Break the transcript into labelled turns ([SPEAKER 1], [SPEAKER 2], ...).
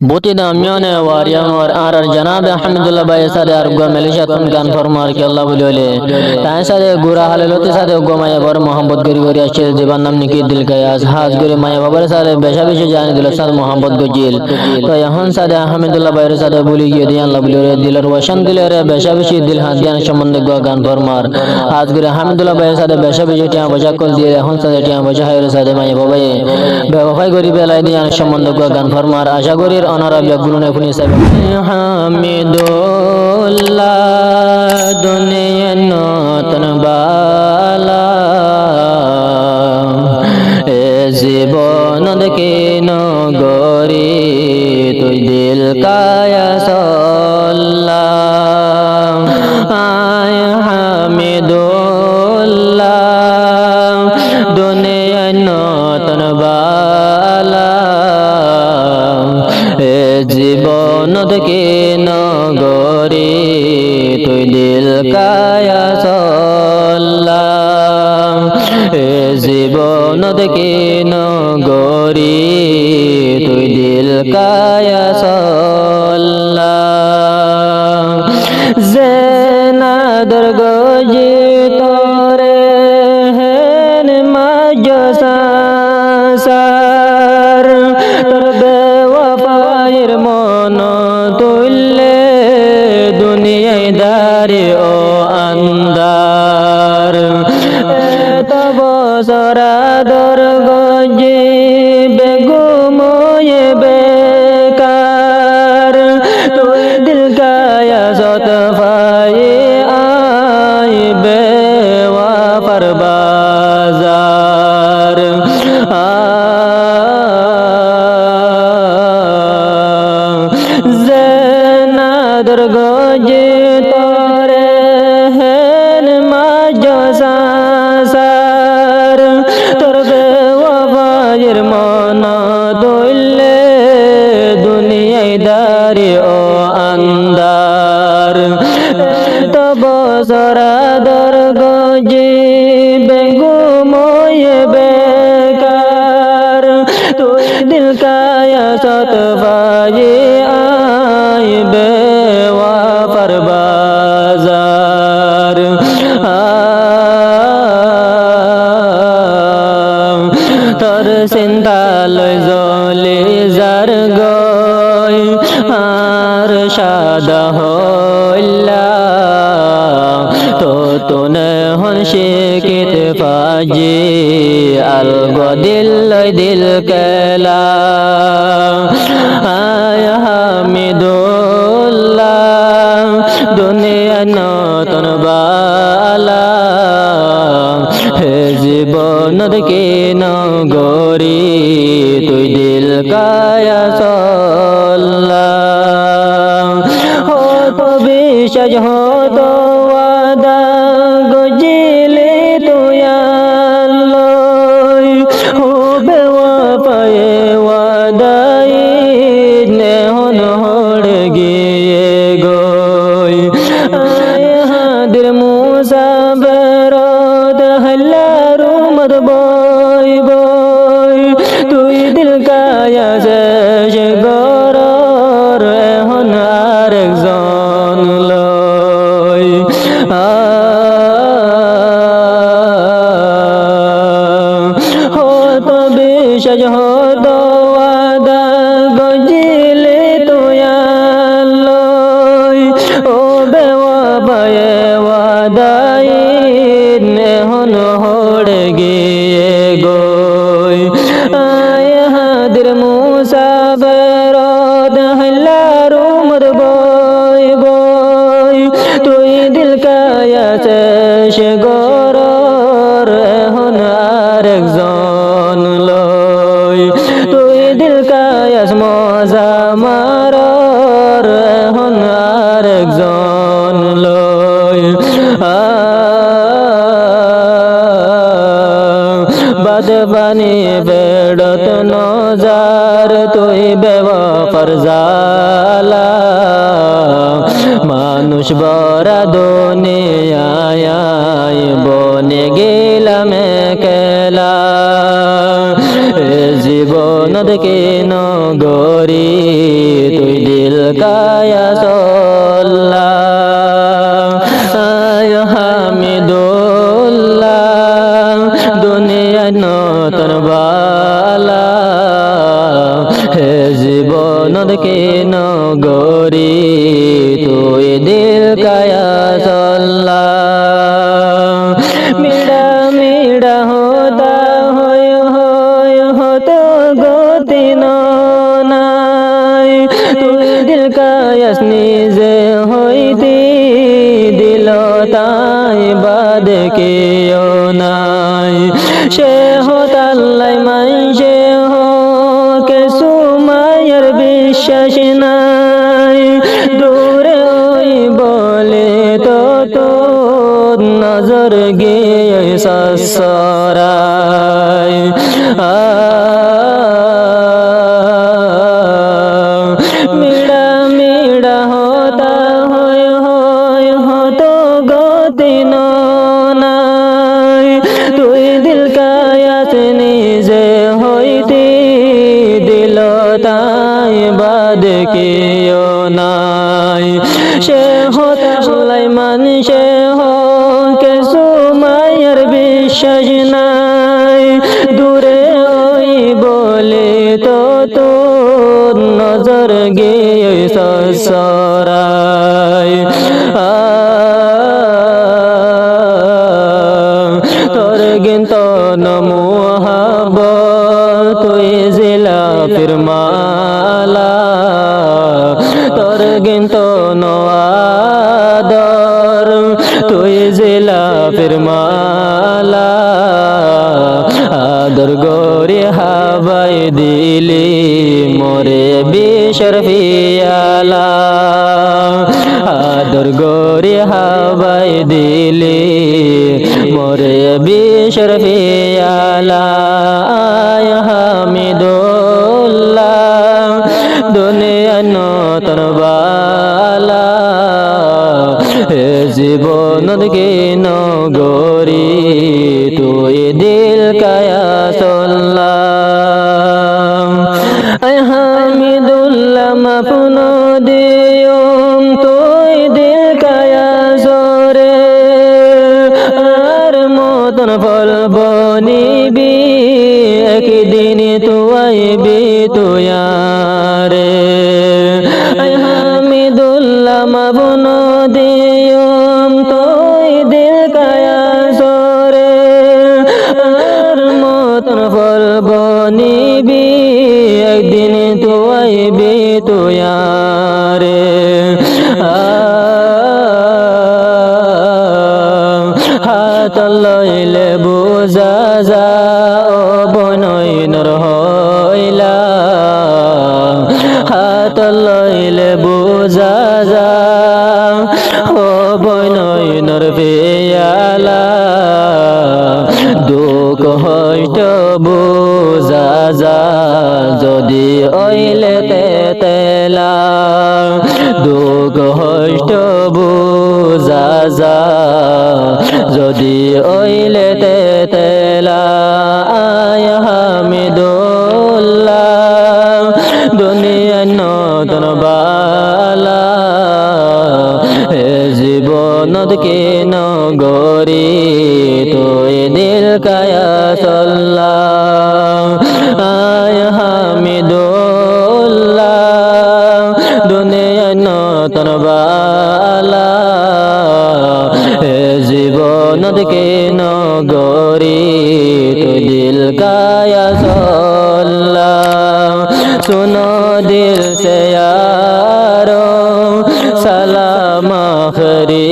[SPEAKER 1] Buti da amyone wariyan war arar janabe Hamdulillah Bhai sade argo Malaysia tun gan formar ke Allah bulole tan sade gura haleloti sade go maya bar mohammed gori gori ashe jiban nam niki dil kayas haz gori maya babar sade besha besha jani dil sad mohammed gojil to yahan sade Hamdulillah Bhai sade buli giye diyan Allah bulole dilar washan dilere besha besha dil hadiyan shamande go gan formar haz gori Hamdulillah Bhai sade besha besha tiya baja kol diye yahan sade tiya baja hayre sade maya babaye bewafai gori belai diyan shamande go gan formar asha gori honorable gurune kuni sabe hamidullah dunya natan bala e জীবন দেখে নগরী তুই দিল কায়া সাল্লাম আয় হামিদুল্লাহ দুনিয়া নতুন বালা জীবন থেকে নগরী তুই দিল কায়া সাল্লাম জীবন থেকে নগরী তুই দিল কায়া সাল্লাম জেনা দরগজি তোরে হেন মাজসার তোর বেওয়াফায়ের মন তুললে দুনিয়ায় দারে ও আন্দার তব সরা দরগজি বেগুময়ে বেকার তুই দিল কায়া সত ভাই আই বেওয়াফার বাজার জেনা দরগজি তোরে হেন মাজসার তোর বেওয়াফায়ের মন তুললে দুনিয়ায় দারি ও আন্দার তব সরা দরগজি বেগুময়ে বেকার তুই দিল কায়া সত ভাই আই বেওয়াফার বাজার তোর সিন্তালয় জলে যার গয় আর সাদা হইলা তো তুনে হন শিকিত ফাজি আল গদিল দিল কেলা আয় হামিদুল্লাহ দুনিয়া নতুন বালা হে জীবন দেখে নগরী তুই দিল কায়া সাল্লাম হতো বিশ্বাস হতো ওয়াদা গজিলে তুই আল্লাহ ও বেওয়াফায়ে ওয়াদাই নেহন হড় গিয়ে গই আয় হাদির মুসাফিরত হল্লার উমর বই বই তুই দিল কায়া শেষ গরর এখন আরেকজন লই হতো বিশ্বাস হতো ওয়াদা গজিলে তুই আল্লাহ ও বেওয়াফায়ে ওয়াদাই নেহন হড়ে গিয়ে গই আয় হাদির মুসাফিরত হল্লার উমর বই বই তুই দিল কায়া শেষ গরর এখন আরেকজন লই তুই দিল কায়াস মজা মারর এখন আরেকজন লই বাদবানি বেড়ত নজার তুই বেওয়াফার জালা মানুষ বরা দুনিয়ায় বনে গেলাম একলা জীবন দেখে নগরী তুই দিল কায়া সল্লা হামিদুল্লাহ দুনিয়া নতুন বালা হে জীবনত কে নগরী তুই দিল কায়া সল্লা মিড়া মিড়া হোতা হয় হতো গতি নাই তুই দিল কায়াস নিজে হইতি দিল তাই বাদ কেও নাই সে হতাল্লাই মাইসে কে সুমায়ের বিশ্বাস নাই দূরে ওই বলে তো তোর নজর গিয়ে সসরায় মিড়া মিড়া হতা হয় হতো গতি নাই তুই দিল কায়াস নিজে হইতি দিল তাই বাদ কেও নাই সে হতাল্লাই মানুষে কে সুমায়ের বিশ্বাস নাই দূরে ওই বলে তো তোর নজর গিয়ে সসরায় তোর গিন্ত নমোহাব তুই জিলা ফিরমালা তোর গিন্ত নোয়াদর তুই জিলা ফিরমালা আদর গরি হাবাই দিলি মোরে বিশরফিয়ালা আদর গরি হাবাই দিলি মোরে বিশরফিয়ালা হামিদুল্লাহ দুনিয়া নতুন বালা হে জীবনত কে নগরী তুই দিল কায়া সল্লা হামিদুল্লাহ মাফুন দিয়ম তুই দিল কায়া জরে আর মতন ফল বনিবি একদিন তুয়াইবি তুয়ারে হামিদুল্লাহ মাফুন দিয়ম তুই দিল কায়া জরে আর মতন ফল বনিবি একদিন তুয়াইবি তুয়ারে হাত লইলে বুঝা যা ও বনইনর হইলা হাত লইলে বুঝা যা ও বনইনর পেয়ালা দুঃখ হইত বুঝা যা যদি ওইলে তেলা দুঃখ হইত বুঝা যা যদি ওইলে তেলা হামিদুল্লাহ দুনিয়া নতুন বালা হে জীবনত কে নগরী তুই দিল কায়া সল্লা হামিদুল্লাহ দুনিয়া নতুন বালা হে জীবনত কে নগরী তুই দিল কায়া সল্লা सुनो दिल से यारो सलाम आखरी